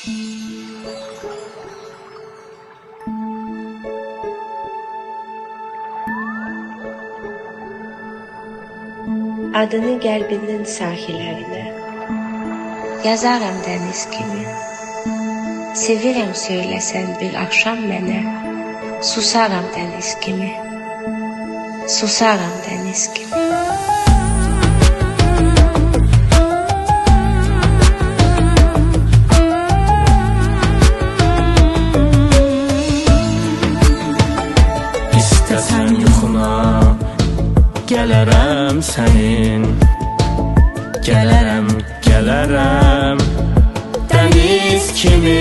Adını qəlbinin sahillərinə Yazaram dəniz kimi. Sevirəm söyləsən bir axşam mənə. Susaram dəniz kimi. Susaram dəniz kimi. İstəsən yuxuna gələrəm sənin. Gələrəm, gələrəm dəniz kimi.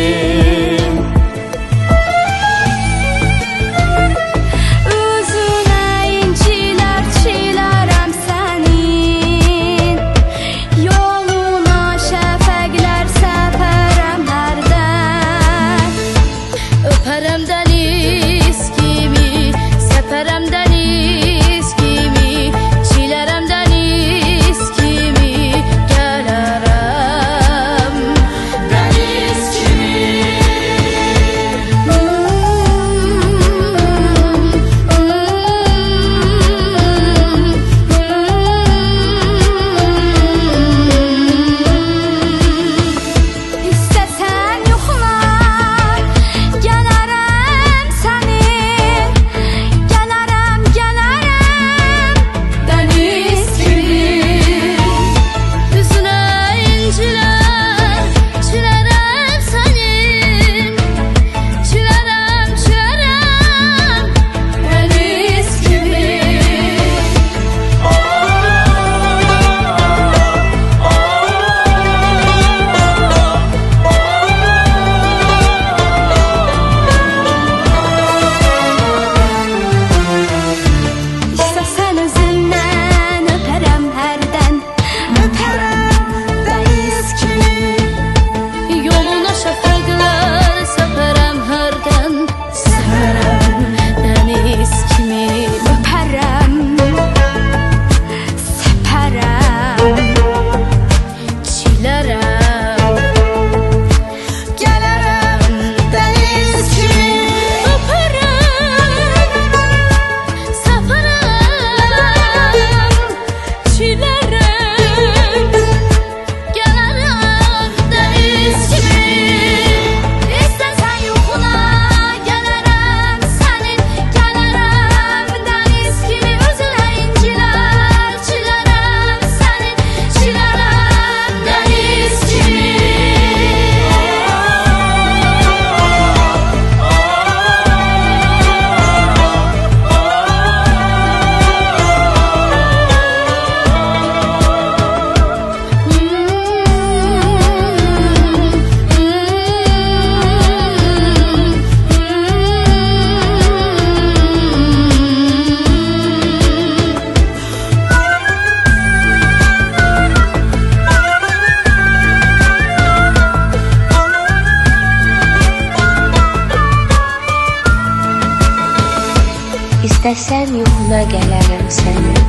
İstəsən yuxuna gələrəm sənin.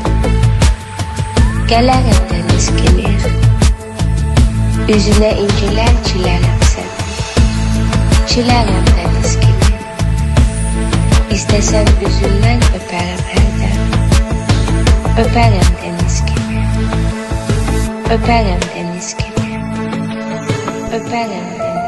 Gələrəm dəniz kimi. Üzünə incilər çilərəm sənin. Çilərəm dəniz kimi. İstəsən üzündən öpərəm hərdən. Öpərəm dəniz kimi. Öpərəm dəniz kimi. Öpərəm dəniz kimi.